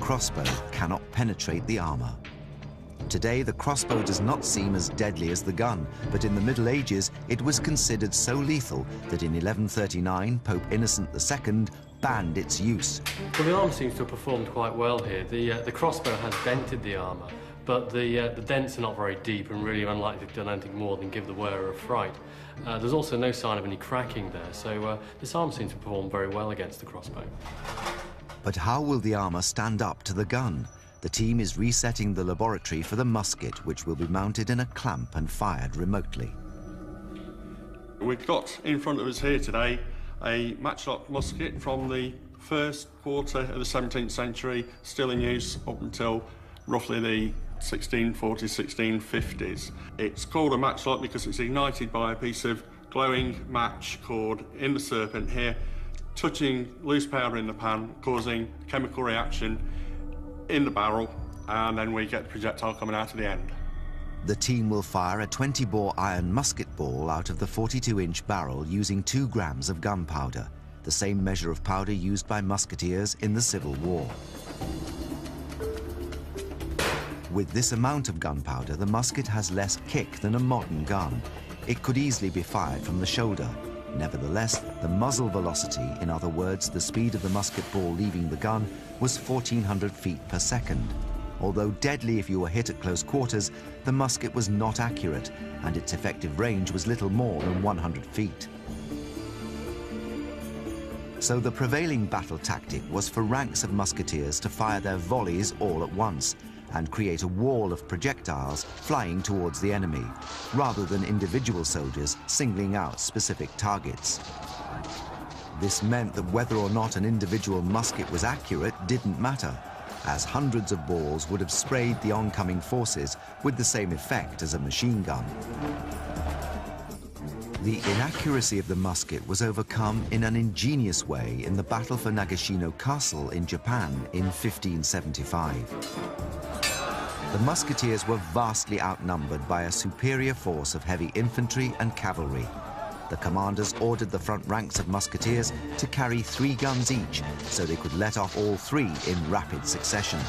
crossbow cannot penetrate the armor. Today, the crossbow does not seem as deadly as the gun, but in the Middle Ages, it was considered so lethal that in 1139, Pope Innocent II banned its use. Well, the armour seems to have performed quite well here. The crossbow has dented the armour, but the dents are not very deep and really unlikely to have done anything more than give the wearer a fright. There's also no sign of any cracking there, so this armour seems to perform very well against the crossbow. But how will the armour stand up to the gun? The team is resetting the laboratory for the musket, which will be mounted in a clamp and fired remotely. We've got in front of us here today a matchlock musket from the first quarter of the 17th century, still in use up until roughly the 1640s, 1650s. It's called a matchlock because it's ignited by a piece of glowing match cord in the serpent here, touching loose powder in the pan, causing chemical reaction in the barrel, and then we get the projectile coming out of the end. The team will fire a 20-bore iron musket ball out of the 42-inch barrel using 2 grams of gunpowder, the same measure of powder used by musketeers in the Civil War. With this amount of gunpowder, the musket has less kick than a modern gun. It could easily be fired from the shoulder. Nevertheless, the muzzle velocity, in other words, the speed of the musket ball leaving the gun, was 1,400 feet per second. Although deadly if you were hit at close quarters, the musket was not accurate, and its effective range was little more than 100 feet. So the prevailing battle tactic was for ranks of musketeers to fire their volleys all at once and create a wall of projectiles flying towards the enemy, rather than individual soldiers singling out specific targets. This meant that whether or not an individual musket was accurate didn't matter, as hundreds of balls would have sprayed the oncoming forces with the same effect as a machine gun. The inaccuracy of the musket was overcome in an ingenious way in the battle for Nagashino Castle in Japan in 1575. The musketeers were vastly outnumbered by a superior force of heavy infantry and cavalry. The commanders ordered the front ranks of musketeers to carry 3 guns each, so they could let off all 3 in rapid succession.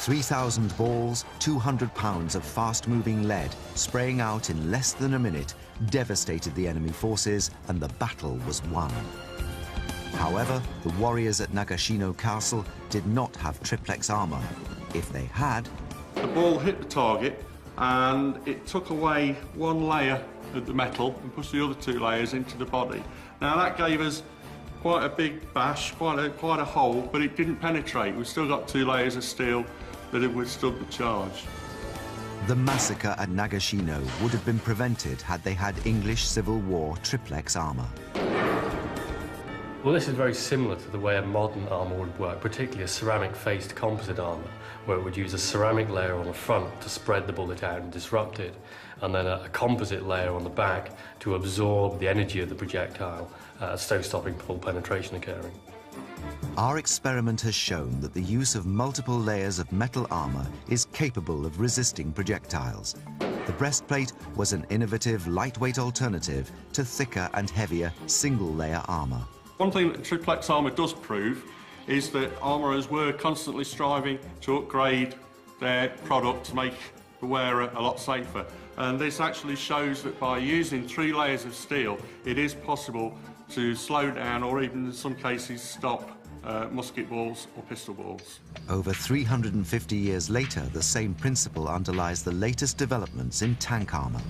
3,000 balls, 200 pounds of fast-moving lead, spraying out in less than a minute, devastated the enemy forces, and the battle was won. However, the warriors at Nagashino Castle did not have triplex armor. If they had... The ball hit the target, and it took away 1 layer of the metal and pushed the other 2 layers into the body. Now that gave us quite a big bash, quite a hole, but it didn't penetrate. We've still got 2 layers of steel that have withstood the charge. The massacre at Nagashino would have been prevented had they had English Civil War triplex armor. Well, this is very similar to the way a modern armour would work, particularly a ceramic-faced composite armour, where it would use a ceramic layer on the front to spread the bullet out and disrupt it, and then a composite layer on the back to absorb the energy of the projectile, so stopping full penetration occurring. Our experiment has shown that the use of multiple layers of metal armor is capable of resisting projectiles. The breastplate was an innovative, lightweight alternative to thicker and heavier single-layer armor. One thing that triplex armour does prove is that armourers were constantly striving to upgrade their product to make the wearer a lot safer. And this actually shows that by using 3 layers of steel, it is possible to slow down or even in some cases stop musket balls or pistol balls. Over 350 years later, the same principle underlies the latest developments in tank armor.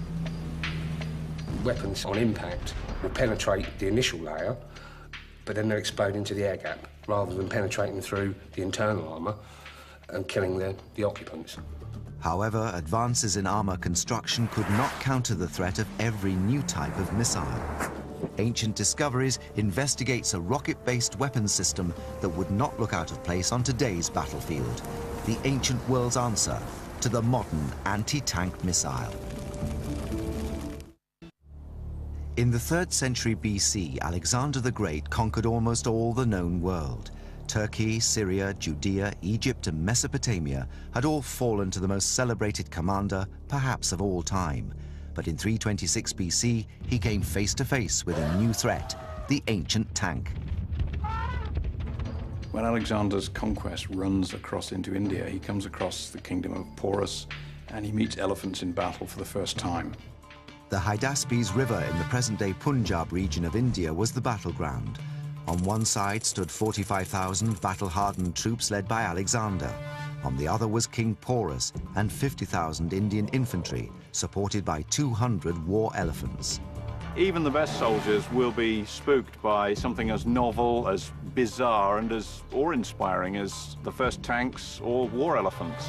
Weapons on impact will penetrate the initial layer, but then they'll explode into the air gap, rather than penetrating through the internal armour and killing the occupants. However, advances in armor construction could not counter the threat of every new type of missile. Ancient Discoveries investigates a rocket-based weapons system that would not look out of place on today's battlefield. The ancient world's answer to the modern anti-tank missile. In the 3rd century BC, Alexander the Great conquered almost all the known world. Turkey, Syria, Judea, Egypt, and Mesopotamia had all fallen to the most celebrated commander, perhaps of all time. But in 326 BC, he came face to face with a new threat, the ancient tank. When Alexander's conquest runs across into India, he comes across the kingdom of Porus, and he meets elephants in battle for the first time. The Hydaspes River in the present-day Punjab region of India was the battleground. On one side stood 45,000 battle-hardened troops led by Alexander. On the other was King Porus and 50,000 Indian infantry, supported by 200 war elephants. Even the best soldiers will be spooked by something as novel, as bizarre, and as awe-inspiring as the first tanks or war elephants.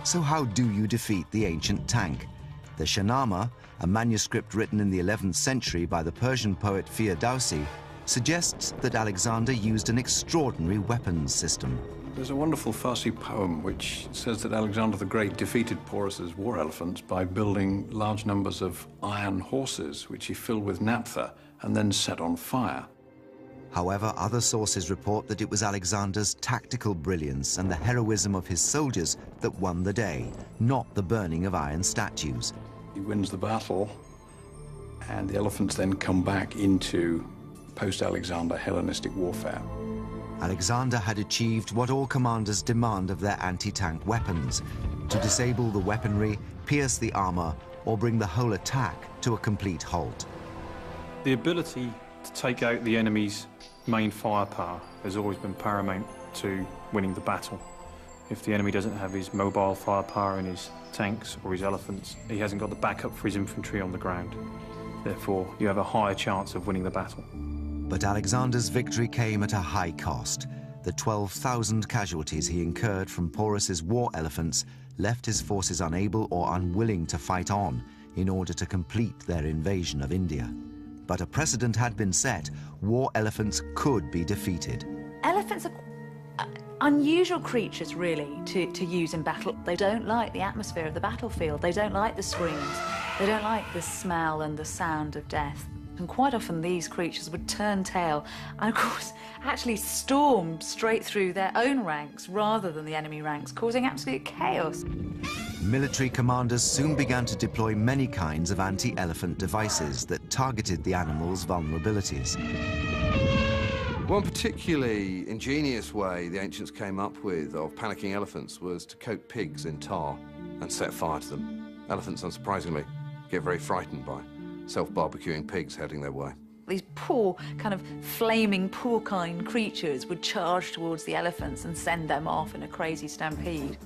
So how do you defeat the ancient tank? The Shahnameh, a manuscript written in the 11th century by the Persian poet Firdausi, suggests that Alexander used an extraordinary weapons system. There's a wonderful Farsi poem which says that Alexander the Great defeated Porus's war elephants by building large numbers of iron horses, which he filled with naphtha and then set on fire. However, other sources report that it was Alexander's tactical brilliance and the heroism of his soldiers that won the day, not the burning of iron statues. He wins the battle, and the elephants then come back into post-Alexander Hellenistic warfare. Alexander had achieved what all commanders demand of their anti-tank weapons: to disable the weaponry, pierce the armor, or bring the whole attack to a complete halt. The ability to take out the enemy's main firepower has always been paramount to winning the battle. If the enemy doesn't have his mobile firepower in his tanks or his elephants, he hasn't got the backup for his infantry on the ground. Therefore, you have a higher chance of winning the battle. But Alexander's victory came at a high cost. The 12,000 casualties he incurred from Porus's war elephants left his forces unable or unwilling to fight on in order to complete their invasion of India. But a precedent had been set. War elephants could be defeated. Elephants are unusual creatures, really, to use in battle. They don't like the atmosphere of the battlefield. They don't like the screams. They don't like the smell and the sound of death. And quite often these creatures would turn tail and, of course, actually storm straight through their own ranks rather than the enemy ranks, causing absolute chaos. Military commanders soon began to deploy many kinds of anti-elephant devices that targeted the animal's vulnerabilities. One particularly ingenious way the ancients came up with of panicking elephants was to coat pigs in tar and set fire to them. Elephants, unsurprisingly, get very frightened by self-barbecuing pigs heading their way. These poor, kind of flaming, porcine creatures would charge towards the elephants and send them off in a crazy stampede.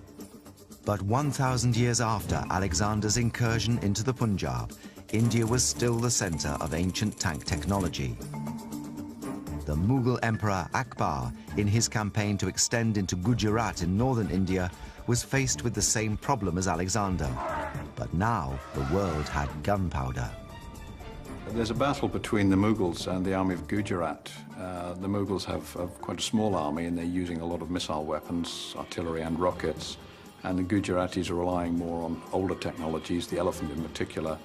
But 1,000 years after Alexander's incursion into the Punjab, India was still the center of ancient tank technology. The Mughal Emperor Akbar, in his campaign to extend into Gujarat in northern India, was faced with the same problem as Alexander. But now the world had gunpowder. There's a battle between the Mughals and the army of Gujarat. The Mughals have quite a small army, and they're using a lot of missile weapons, artillery and rockets. And the Gujaratis are relying more on older technologies, the elephant in particular.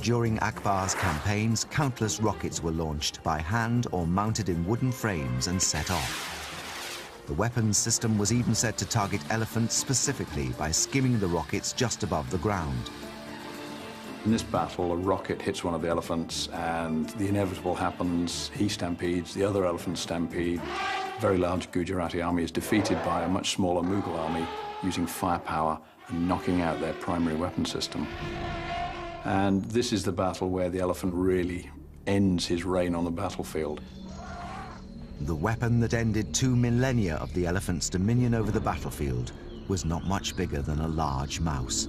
During Akbar's campaigns, countless rockets were launched by hand or mounted in wooden frames and set off. The weapons system was even said to target elephants specifically by skimming the rockets just above the ground. In this battle, a rocket hits one of the elephants, and the inevitable happens. He stampedes, the other elephants stampede. A very large Gujarati army is defeated by a much smaller Mughal army using firepower and knocking out their primary weapon system. And this is the battle where the elephant really ends his reign on the battlefield. The weapon that ended 2 millennia of the elephant's dominion over the battlefield was not much bigger than a large mouse.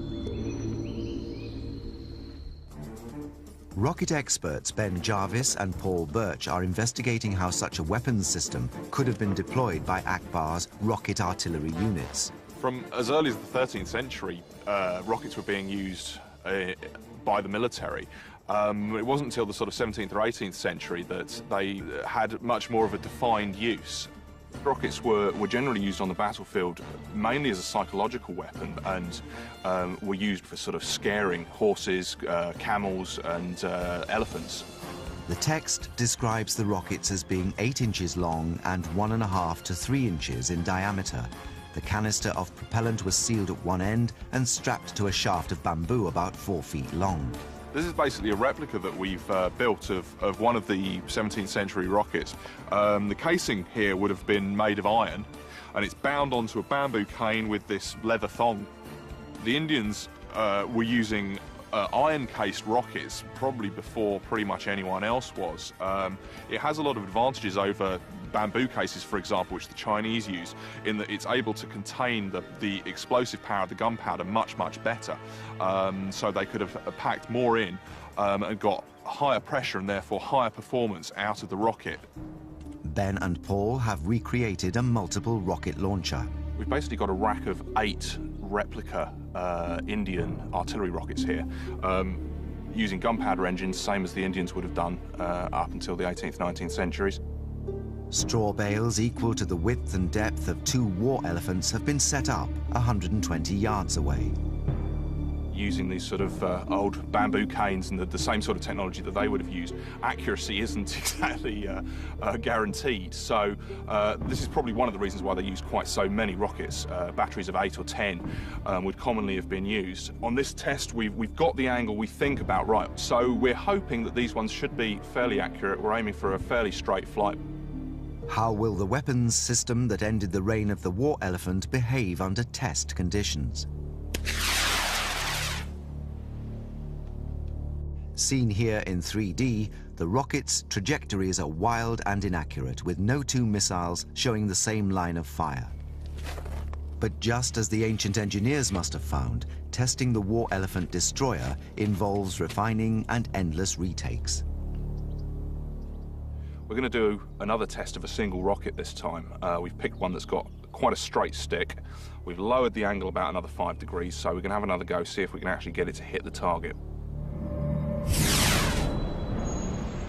Rocket experts Ben Jarvis and Paul Birch are investigating how such a weapons system could have been deployed by Akbar's rocket artillery units. From as early as the 13th century, rockets were being used by the military. It wasn't until the sort of 17th or 18th century that they had much more of a defined use. Rockets were generally used on the battlefield mainly as a psychological weapon, and were used for sort of scaring horses, camels and elephants. The text describes the rockets as being 8 inches long and 1.5 to 3 inches in diameter. The canister of propellant was sealed at one end and strapped to a shaft of bamboo about 4 feet long. This is basically a replica that we've built of one of the 17th century rockets. The casing here would have been made of iron, and it's bound onto a bamboo cane with this leather thong. The Indians were using iron-cased rockets probably before pretty much anyone else was. It has a lot of advantages over bamboo cases, for example, which the Chinese use, in that it's able to contain the explosive power of the gunpowder much, much better. So they could have packed more in and got higher pressure and therefore higher performance out of the rocket. Ben and Paul have recreated a multiple rocket launcher. We've basically got a rack of 8 replica Indian artillery rockets here, using gunpowder engines, same as the Indians would have done up until the 18th, 19th centuries. Straw bales equal to the width and depth of 2 war elephants have been set up 120 yards away. Using these sort of old bamboo canes and the same sort of technology that they would have used, accuracy isn't exactly guaranteed. So this is probably one of the reasons why they use quite so many rockets. Batteries of 8 or 10 would commonly have been used. On this test, we've got the angle we think about right. So we're hoping that these ones should be fairly accurate. We're aiming for a fairly straight flight. How will the weapons system that ended the reign of the war elephant behave under test conditions? Seen here in 3D, the rocket's trajectories are wild and inaccurate, with no 2 missiles showing the same line of fire. But just as the ancient engineers must have found, testing the war elephant destroyer involves refining and endless retakes. We're going to do another test of a single rocket this time. We've picked one that's got quite a straight stick. We've lowered the angle about another 5 degrees, so we're going to have another go, see if we can actually get it to hit the target.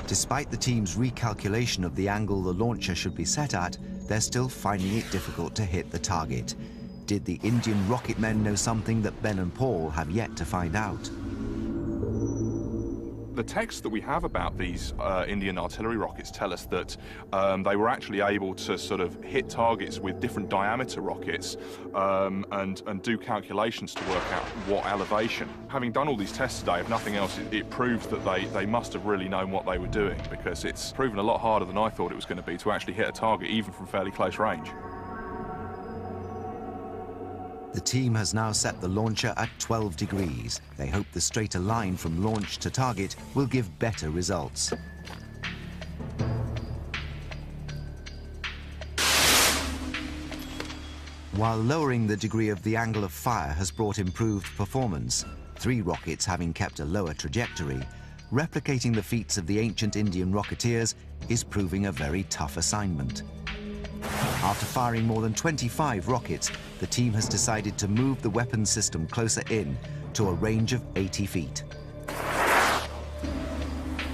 Despite the team's recalculation of the angle the launcher should be set at, they're still finding it difficult to hit the target. Did the Indian rocket men know something that Ben and Paul have yet to find out? The texts that we have about these Indian artillery rockets tell us that they were actually able to sort of hit targets with different diameter rockets and do calculations to work out what elevation. Having done all these tests today, if nothing else, it proves that they must have really known what they were doing, because it's proven a lot harder than I thought it was going to be to actually hit a target, even from fairly close range. The team has now set the launcher at 12 degrees. They hope the straighter line from launch to target will give better results. While lowering the degree of the angle of fire has brought improved performance, 3 rockets having kept a lower trajectory, replicating the feats of the ancient Indian rocketeers is proving a very tough assignment. After firing more than 25 rockets, the team has decided to move the weapons system closer in to a range of 80 feet.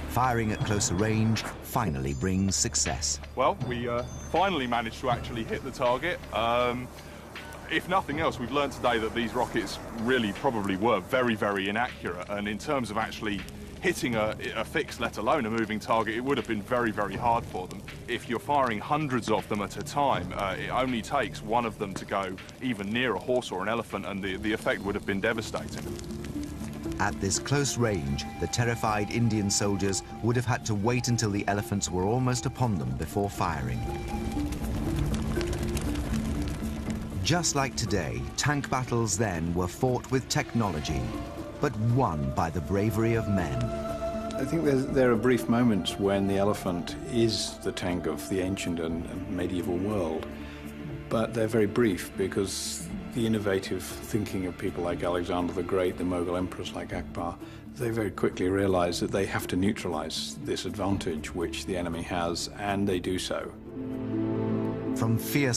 Firing at closer range finally brings success. Well, we finally managed to actually hit the target. If nothing else, we've learned today that these rockets really probably were very, very inaccurate, and in terms of actually hitting a fixed, let alone a moving target, it would have been very, very hard for them. If you're firing hundreds of them at a time, it only takes one of them to go even near a horse or an elephant, and the effect would have been devastating. At this close range, the terrified Indian soldiers would have had to wait until the elephants were almost upon them before firing. Just like today, tank battles then were fought with technology, but won by the bravery of men. I think there are brief moments when the elephant is the tank of the ancient and medieval world, but they're very brief because the innovative thinking of people like Alexander the Great, the Mughal emperors like Akbar, they very quickly realize that they have to neutralize this advantage which the enemy has, and they do so. From fierce